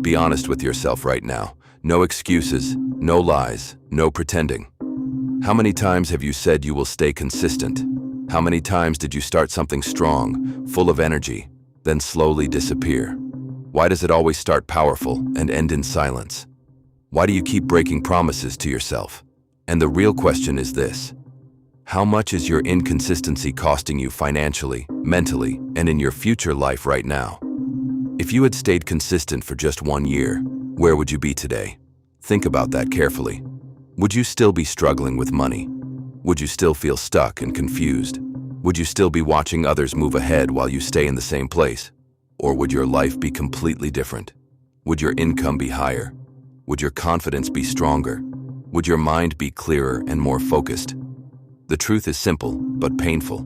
Be honest with yourself right now. No excuses, no lies, no pretending. How many times have you said you will stay consistent? How many times did you start something strong, full of energy, then slowly disappear? Why does it always start powerful and end in silence? Why do you keep breaking promises to yourself? And the real question is this: how much is your inconsistency costing you financially, mentally, and in your future life right now? If you had stayed consistent for just 1 year, where would you be today? Think about that carefully. Would you still be struggling with money? Would you still feel stuck and confused? Would you still be watching others move ahead while you stay in the same place? Or would your life be completely different? Would your income be higher? Would your confidence be stronger? Would your mind be clearer and more focused? The truth is simple, but painful.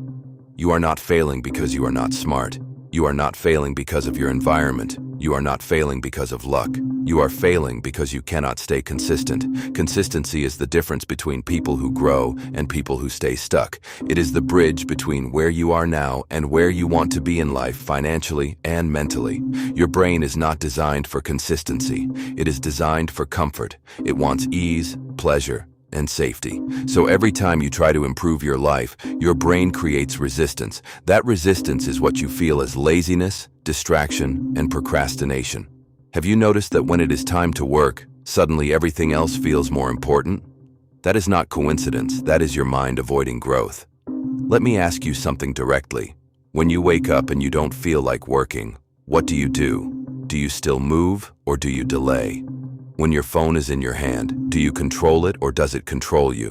You are not failing because you are not smart. You are not failing because of your environment. You are not failing because of luck. You are failing because you cannot stay consistent. Consistency is the difference between people who grow and people who stay stuck. It is the bridge between where you are now and where you want to be in life financially and mentally. Your brain is not designed for consistency. It is designed for comfort. It wants ease, pleasure, and safety. So every time you try to improve your life, your brain creates resistance. That resistance is what you feel as laziness, distraction, and procrastination. Have you noticed that when it is time to work, suddenly everything else feels more important? That is not coincidence. That is your mind avoiding growth. Let me ask you something directly. When you wake up and you don't feel like working, what do you do? Do you still move or do you delay? When your phone is in your hand, do you control it or does it control you?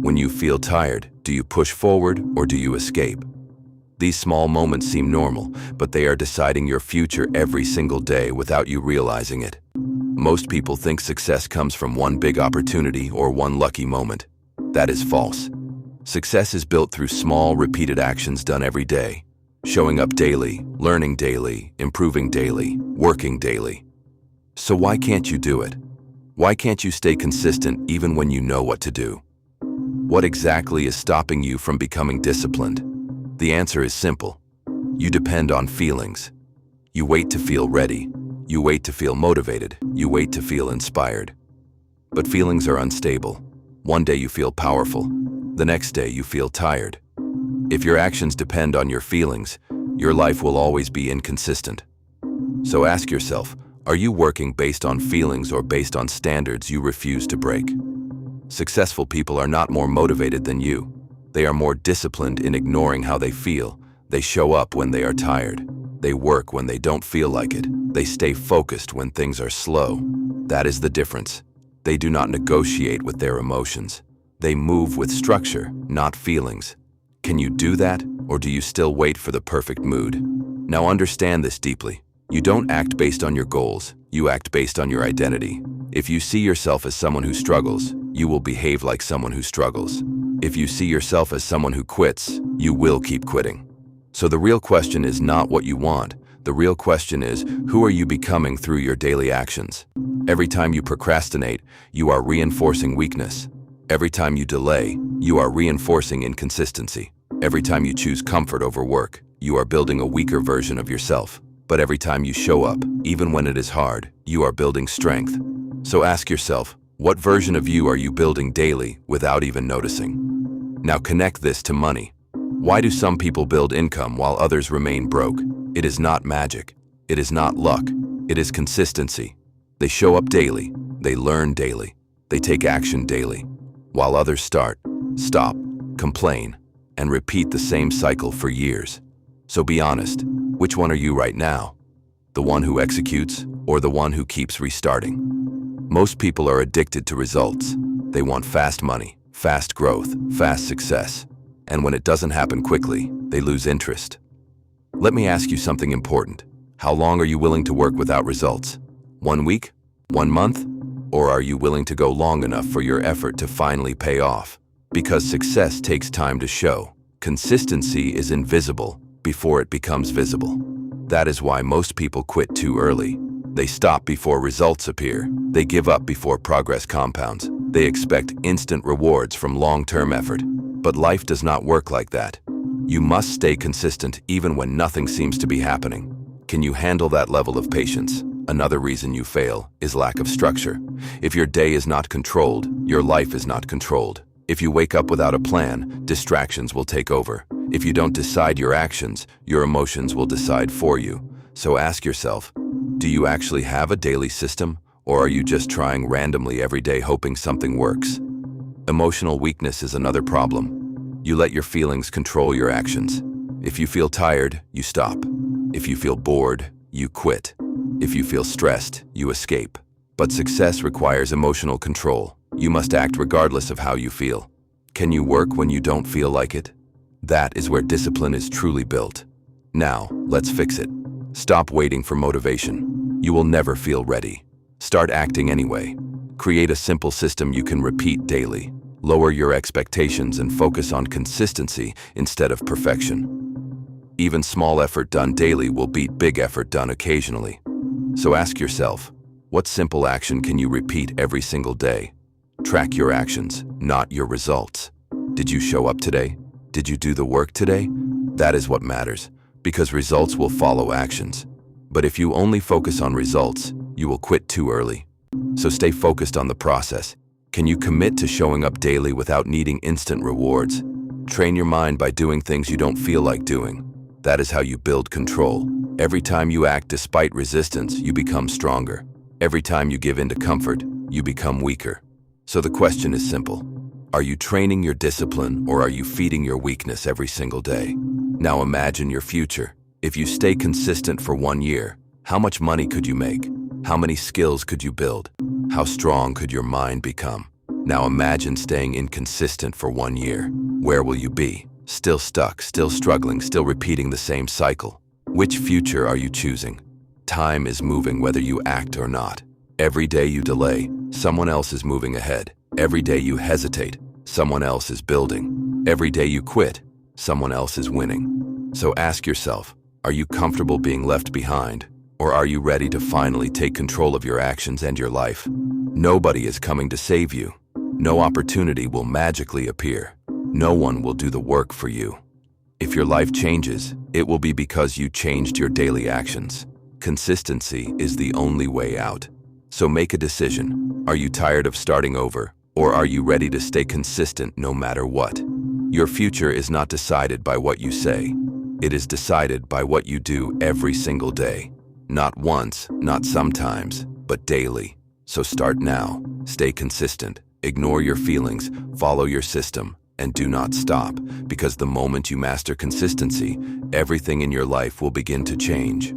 When you feel tired, do you push forward or do you escape? These small moments seem normal, but they are deciding your future every single day without you realizing it. Most people think success comes from one big opportunity or one lucky moment. That is false. Success is built through small, repeated actions done every day. Showing up daily, learning daily, improving daily, working daily. So why can't you do it? Why can't you stay consistent even when you know what to do? What exactly is stopping you from becoming disciplined? The answer is simple. You depend on feelings. You wait to feel ready. You wait to feel motivated. You wait to feel inspired. But feelings are unstable. One day you feel powerful. The next day you feel tired. If your actions depend on your feelings, your life will always be inconsistent. So ask yourself, are you working based on feelings or based on standards you refuse to break? Successful people are not more motivated than you. They are more disciplined in ignoring how they feel. They show up when they are tired. They work when they don't feel like it. They stay focused when things are slow. That is the difference. They do not negotiate with their emotions. They move with structure, not feelings. Can you do that, or do you still wait for the perfect mood? Now understand this deeply. You don't act based on your goals, you act based on your identity. If you see yourself as someone who struggles, you will behave like someone who struggles. If you see yourself as someone who quits, you will keep quitting. So the real question is not what you want. The real question is, who are you becoming through your daily actions? Every time you procrastinate, you are reinforcing weakness. Every time you delay, you are reinforcing inconsistency. Every time you choose comfort over work, you are building a weaker version of yourself. But every time you show up, even when it is hard, you are building strength. So ask yourself, what version of you are you building daily without even noticing? Now connect this to money. Why do some people build income while others remain broke? It is not magic. It is not luck. It is consistency. They show up daily. They learn daily. They take action daily. While others start, stop, complain, and repeat the same cycle for years. So be honest. Which one are you right now? The one who executes or the one who keeps restarting? Most people are addicted to results. They want fast money, fast growth, fast success. And when it doesn't happen quickly, they lose interest. Let me ask you something important. How long are you willing to work without results? 1 week? 1 month? Or are you willing to go long enough for your effort to finally pay off? Because success takes time to show. Consistency is invisible before it becomes visible. That is why most people quit too early. They stop before results appear. They give up before progress compounds. They expect instant rewards from long-term effort. But life does not work like that. You must stay consistent even when nothing seems to be happening. Can you handle that level of patience? Another reason you fail is lack of structure. If your day is not controlled, your life is not controlled. If you wake up without a plan, distractions will take over. If you don't decide your actions, your emotions will decide for you. So ask yourself, do you actually have a daily system, or are you just trying randomly every day hoping something works? Emotional weakness is another problem. You let your feelings control your actions. If you feel tired, you stop. If you feel bored, you quit. If you feel stressed, you escape. But success requires emotional control. You must act regardless of how you feel. Can you work when you don't feel like it? That is where discipline is truly built. Now, let's fix it. Stop waiting for motivation. You will never feel ready. Start acting anyway. Create a simple system you can repeat daily. Lower your expectations and focus on consistency instead of perfection. Even small effort done daily will beat big effort done occasionally. So ask yourself, what simple action can you repeat every single day? Track your actions, not your results. Did you show up today? Did you do the work today? That is what matters, because results will follow actions. But if you only focus on results, you will quit too early. So stay focused on the process. Can you commit to showing up daily without needing instant rewards? Train your mind by doing things you don't feel like doing. That is how you build control. Every time you act despite resistance, you become stronger. Every time you give in to comfort, you become weaker. So the question is simple. Are you training your discipline, or are you feeding your weakness every single day? Now imagine your future. If you stay consistent for 1 year, how much money could you make? How many skills could you build? How strong could your mind become? Now imagine staying inconsistent for 1 year. Where will you be? Still stuck, still struggling, still repeating the same cycle. Which future are you choosing? Time is moving whether you act or not. Every day you delay, someone else is moving ahead. Every day you hesitate, someone else is building. Every day you quit, someone else is winning. So ask yourself, are you comfortable being left behind? Or are you ready to finally take control of your actions and your life? Nobody is coming to save you. No opportunity will magically appear. No one will do the work for you. If your life changes, it will be because you changed your daily actions. Consistency is the only way out. So make a decision. Are you tired of starting over, or are you ready to stay consistent no matter what? Your future is not decided by what you say. It is decided by what you do every single day. Not once, not sometimes, but daily. So start now. Stay consistent. Ignore your feelings, follow your system, and do not stop, because the moment you master consistency, everything in your life will begin to change.